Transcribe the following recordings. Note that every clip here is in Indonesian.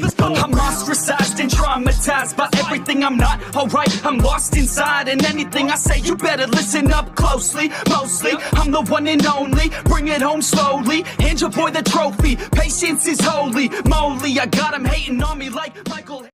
I'm ostracized and traumatized by everything I'm not alright. I'm lost inside, and anything I say you better listen up closely. Mostly, I'm the one and only. Bring it home slowly. Hand your boy the trophy. Patience is holy moly. I got him hating on me like Michael.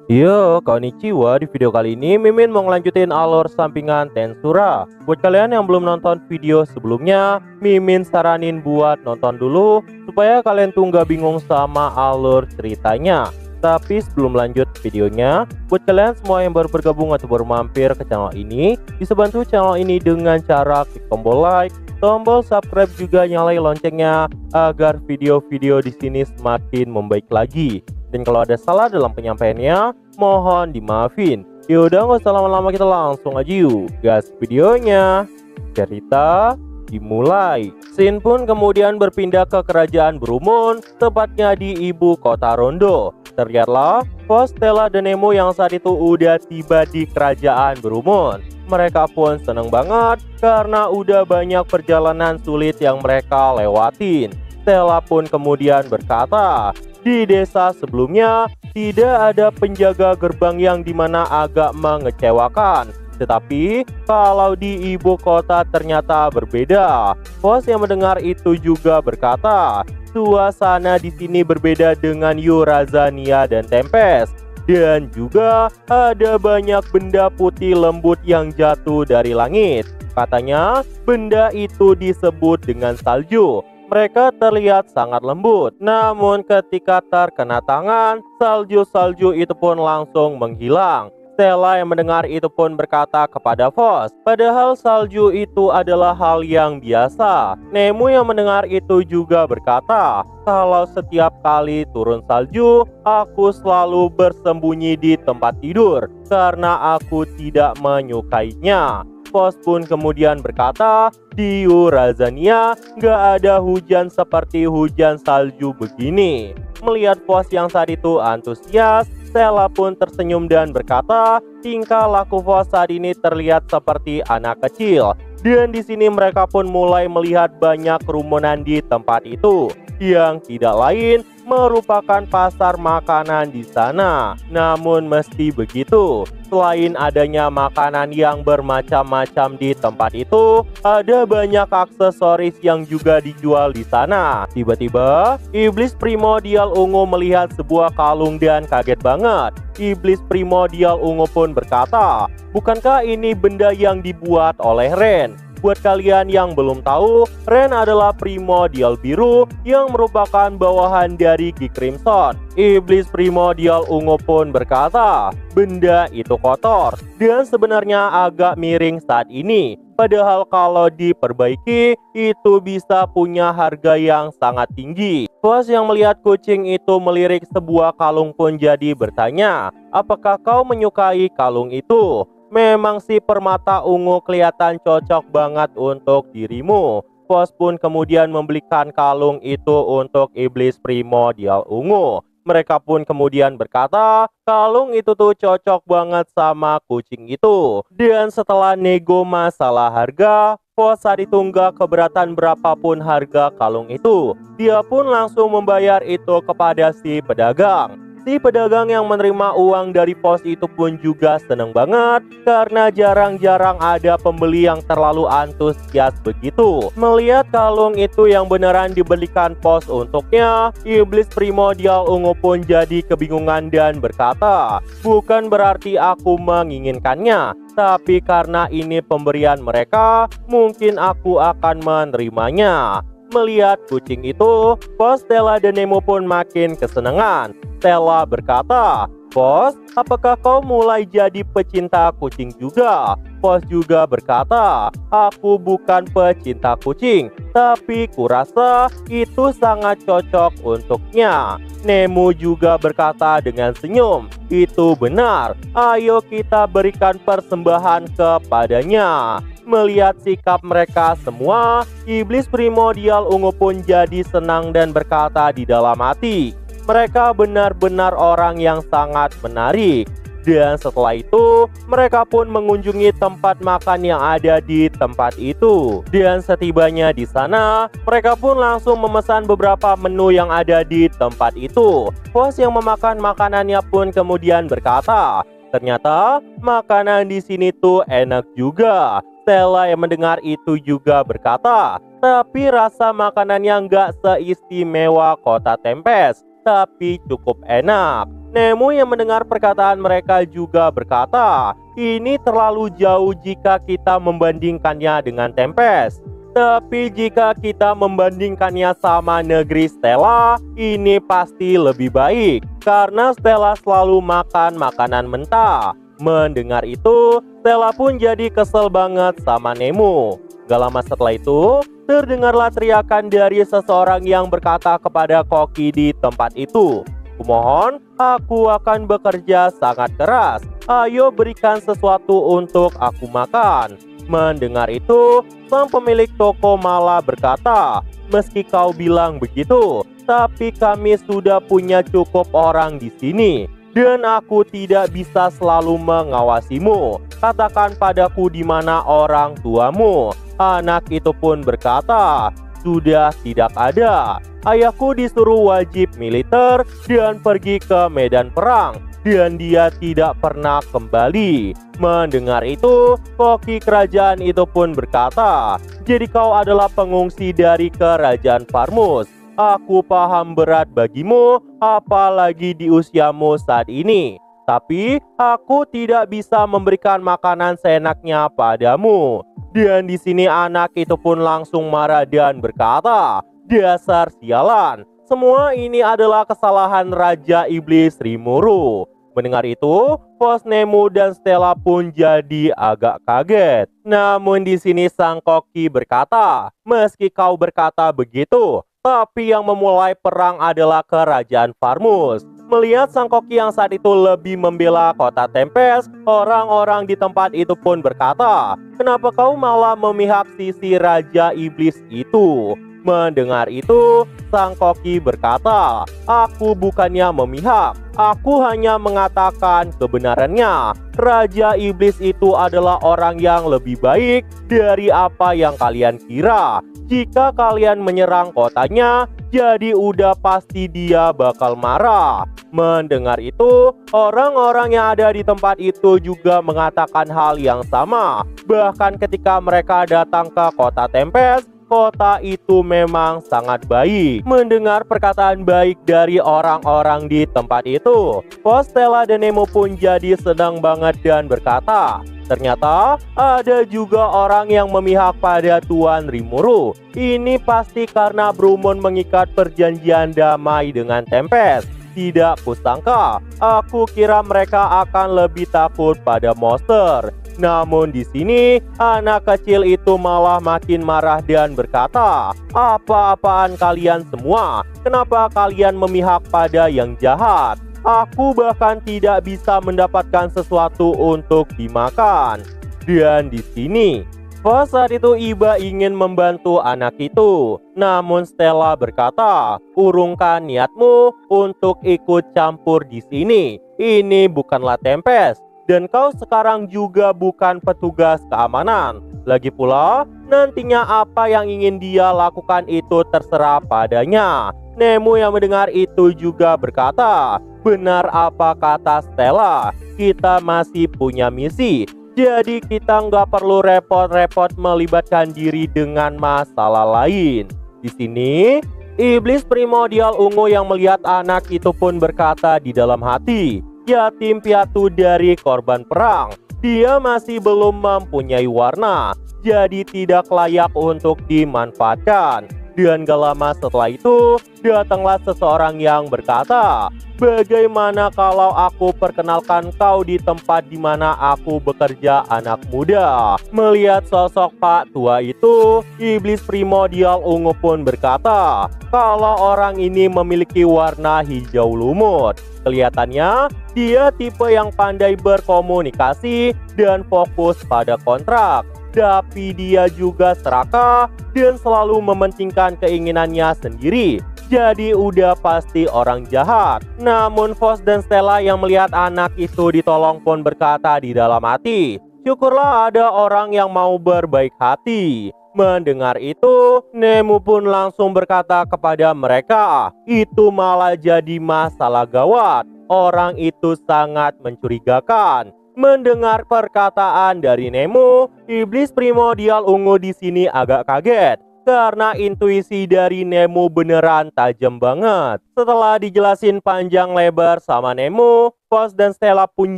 Yo, konnichiwa. Di video kali ini Mimin mau ngelanjutin alur sampingan Tensura. Buat kalian yang belum nonton video sebelumnya, Mimin saranin buat nonton dulu supaya kalian tuh nggak bingung sama alur ceritanya. Tapi sebelum lanjut videonya, buat kalian semua yang baru bergabung atau baru mampir ke channel ini, bisa bantu channel ini dengan cara klik tombol like, tombol subscribe, juga nyalain loncengnya agar video-video di sini semakin membaik lagi. Dan kalau ada salah dalam penyampaiannya, mohon dimaafin. Yaudah, nggak usah lama-lama, kita langsung aja yuk gas videonya. Cerita dimulai. Shin pun kemudian berpindah ke kerajaan Brumun, tepatnya di ibu kota Rondo. Terlihatlah pos Stella dan Nemo yang saat itu udah tiba di kerajaan Brumun. Mereka pun seneng banget karena udah banyak perjalanan sulit yang mereka lewatin. Stella pun kemudian berkata, di desa sebelumnya tidak ada penjaga gerbang yang dimana agak mengecewakan. Tetapi kalau di ibu kota ternyata berbeda. Bos yang mendengar itu juga berkata, suasana di sini berbeda dengan Yurazania dan Tempest. Dan juga ada banyak benda putih lembut yang jatuh dari langit. Katanya benda itu disebut dengan salju. Mereka terlihat sangat lembut, namun ketika terkena tangan, salju-salju itu pun langsung menghilang. Stella yang mendengar itu pun berkata kepada Vos, padahal salju itu adalah hal yang biasa. Nemo yang mendengar itu juga berkata, kalau setiap kali turun salju, aku selalu bersembunyi di tempat tidur karena aku tidak menyukainya. Vos pun kemudian berkata, di Yurazania nggak ada hujan seperti hujan salju begini. Melihat Vos yang saat itu antusias, Stella pun tersenyum dan berkata, tingkah laku Vos saat ini terlihat seperti anak kecil. Dan di sini mereka pun mulai melihat banyak kerumunan di tempat itu, yang tidak lain merupakan pasar makanan di sana. Namun meski begitu, selain adanya makanan yang bermacam-macam di tempat itu, ada banyak aksesoris yang juga dijual di sana. Tiba-tiba, iblis primordial ungu melihat sebuah kalung dan kaget banget. Iblis primordial ungu pun berkata, bukankah ini benda yang dibuat oleh Ren? Buat kalian yang belum tahu, Ren adalah primordial biru yang merupakan bawahan dari Ki Crimson. Iblis primordial ungu pun berkata, benda itu kotor dan sebenarnya agak miring saat ini. Padahal kalau diperbaiki, itu bisa punya harga yang sangat tinggi. Vos yang melihat kucing itu melirik sebuah kalung pun jadi bertanya, apakah kau menyukai kalung itu? Memang si permata ungu kelihatan cocok banget untuk dirimu. Vos pun kemudian membelikan kalung itu untuk iblis primordial ungu. Mereka pun kemudian berkata, kalung itu tuh cocok banget sama kucing itu. Dan setelah nego masalah harga, Vos saat itu nggak keberatan berapapun harga kalung itu. Dia pun langsung membayar itu kepada si pedagang. Si pedagang yang menerima uang dari Vos itu pun juga seneng banget karena jarang-jarang ada pembeli yang terlalu antusias begitu. Melihat kalung itu yang beneran dibelikan Vos untuknya, iblis primordial ungu pun jadi kebingungan dan berkata, bukan berarti aku menginginkannya, tapi karena ini pemberian mereka, mungkin aku akan menerimanya. Melihat kucing itu, Vos, Stella, dan Nemo pun makin kesenangan. Stella berkata, Vos, apakah kau mulai jadi pecinta kucing juga? Vos juga berkata, aku bukan pecinta kucing, tapi kurasa itu sangat cocok untuknya. Nemo juga berkata dengan senyum, itu benar, ayo kita berikan persembahan kepadanya. Melihat sikap mereka semua, iblis primordial ungu pun jadi senang dan berkata di dalam hati, mereka benar-benar orang yang sangat menarik. Dan setelah itu, mereka pun mengunjungi tempat makan yang ada di tempat itu. Dan setibanya di sana, mereka pun langsung memesan beberapa menu yang ada di tempat itu. Bos yang memakan makanannya pun kemudian berkata, ternyata makanan di sini tuh enak juga. Stella yang mendengar itu juga berkata, tapi rasa makanannya nggak seistimewa Kota Tempest, tapi cukup enak. Nemo yang mendengar perkataan mereka juga berkata, ini terlalu jauh jika kita membandingkannya dengan Tempest. Tapi jika kita membandingkannya sama negeri Stella, ini pasti lebih baik. Karena Stella selalu makan makanan mentah. Mendengar itu, Stella pun jadi kesel banget sama Nemo. Gak lama setelah itu, terdengarlah teriakan dari seseorang yang berkata kepada koki di tempat itu, kumohon, aku akan bekerja sangat keras. Ayo berikan sesuatu untuk aku makan. Mendengar itu, sang pemilik toko malah berkata, meski kau bilang begitu, tapi kami sudah punya cukup orang di sini. Dan aku tidak bisa selalu mengawasimu. Katakan padaku di mana orang tuamu. Anak itu pun berkata, sudah tidak ada. Ayahku disuruh wajib militer dan pergi ke medan perang, dan dia tidak pernah kembali. Mendengar itu, koki kerajaan itu pun berkata, jadi kau adalah pengungsi dari kerajaan Farmus. Aku paham berat bagimu, apalagi di usiamu saat ini. Tapi aku tidak bisa memberikan makanan seenaknya padamu. Dan di sini anak itu pun langsung marah dan berkata, dasar sialan, semua ini adalah kesalahan Raja Iblis Rimuru. Mendengar itu, Bos Nemo dan Stella pun jadi agak kaget. Namun di sini sang koki berkata, meski kau berkata begitu, tapi yang memulai perang adalah kerajaan Farmus. Melihat sang koki yang saat itu lebih membela Kota Tempest, orang-orang di tempat itu pun berkata, kenapa kau malah memihak sisi Raja Iblis itu? Mendengar itu, sang koki berkata, aku bukannya memihak, aku hanya mengatakan kebenarannya. Raja Iblis itu adalah orang yang lebih baik dari apa yang kalian kira. Jika kalian menyerang kotanya, jadi udah pasti dia bakal marah. Mendengar itu, orang-orang yang ada di tempat itu juga mengatakan hal yang sama. Bahkan ketika mereka datang ke Kota Tempest, kota itu memang sangat baik. Mendengar perkataan baik dari orang-orang di tempat itu, Bos Stella dan Nemo pun jadi senang banget dan berkata, ternyata ada juga orang yang memihak pada Tuan Rimuru. Ini pasti karena Brummon mengikat perjanjian damai dengan Tempest. Tidak kusangka, aku kira mereka akan lebih takut pada monster. Namun di sini, anak kecil itu malah makin marah dan berkata, apa-apaan kalian semua? Kenapa kalian memihak pada yang jahat? Aku bahkan tidak bisa mendapatkan sesuatu untuk dimakan. Dan di sini, pas saat itu Iba ingin membantu anak itu. Namun Stella berkata, urungkan niatmu untuk ikut campur di sini. Ini bukanlah Tempest. Dan kau sekarang juga bukan petugas keamanan. Lagi pula, nantinya apa yang ingin dia lakukan itu terserah padanya. Nemo yang mendengar itu juga berkata, benar apa kata Stella, kita masih punya misi. Jadi kita nggak perlu repot-repot melibatkan diri dengan masalah lain. Di sini, iblis primordial ungu yang melihat anak itu pun berkata di dalam hati, yatim piatu dari korban perang. Dia masih belum mempunyai warna, jadi tidak layak untuk dimanfaatkan. Dan gak lama setelah itu, datanglah seseorang yang berkata, bagaimana kalau aku perkenalkan kau di tempat di mana aku bekerja, anak muda? Melihat sosok Pak tua itu, iblis primordial ungu pun berkata, kalau orang ini memiliki warna hijau lumut. Kelihatannya, dia tipe yang pandai berkomunikasi dan fokus pada kontrak. Tapi dia juga serakah dan selalu mementingkan keinginannya sendiri. jadi udah pasti orang jahat. Namun Fox dan Stella yang melihat anak itu ditolong pun berkata di dalam hati, syukurlah ada orang yang mau berbaik hati. Mendengar itu, Nemo pun langsung berkata kepada mereka, itu malah jadi masalah gawat. Orang itu sangat mencurigakan. Mendengar perkataan dari Nemo, iblis primordial ungu di sini agak kaget. Karena intuisi dari Nemo beneran tajam banget. Setelah dijelasin panjang lebar sama Nemo, Fox dan Stella pun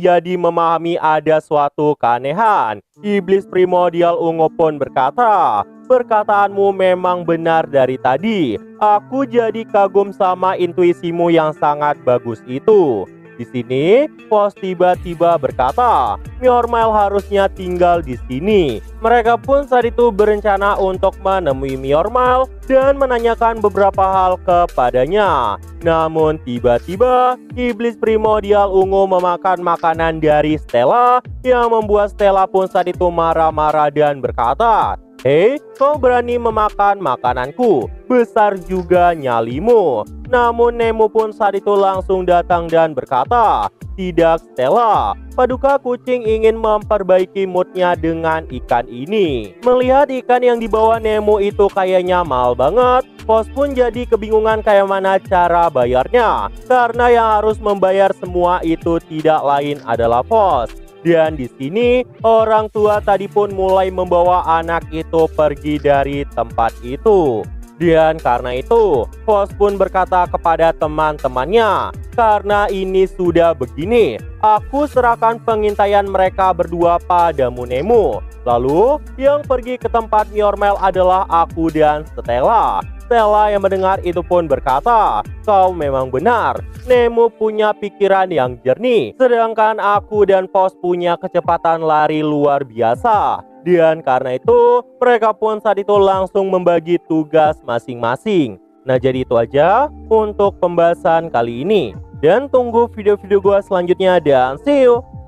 jadi memahami ada suatu keanehan. Iblis primordial ungu pun berkata, perkataanmu memang benar dari tadi. Aku jadi kagum sama intuisimu yang sangat bagus itu. Di sini, Fox tiba-tiba berkata, Myormile harusnya tinggal di sini. Mereka pun saat itu berencana untuk menemui Myormile dan menanyakan beberapa hal kepadanya. Namun tiba-tiba, iblis primordial ungu memakan makanan dari Stella yang membuat Stella pun saat itu marah-marah dan berkata, hei, kau berani memakan makananku, besar juga nyalimu. Namun Nemo pun saat itu langsung datang dan berkata, tidak Stella, Paduka Kucing ingin memperbaiki moodnya dengan ikan ini. Melihat ikan yang dibawa Nemo itu kayaknya mahal banget, Fox pun jadi kebingungan kayak mana cara bayarnya. Karena yang harus membayar semua itu tidak lain adalah Fox. Dan di sini orang tua tadi pun mulai membawa anak itu pergi dari tempat itu. Dan karena itu, Fox pun berkata kepada teman-temannya, karena ini sudah begini, aku serahkan pengintaian mereka berdua padamu Nemo. Lalu, yang pergi ke tempat Myormile adalah aku dan Stella. Stella yang mendengar itu pun berkata, kau memang benar, Nemo punya pikiran yang jernih, sedangkan aku dan Fox punya kecepatan lari luar biasa. Dan karena itu, mereka pun saat itu langsung membagi tugas masing-masing. Nah, jadi itu aja untuk pembahasan kali ini. Dan tunggu video-video gua selanjutnya dan see you!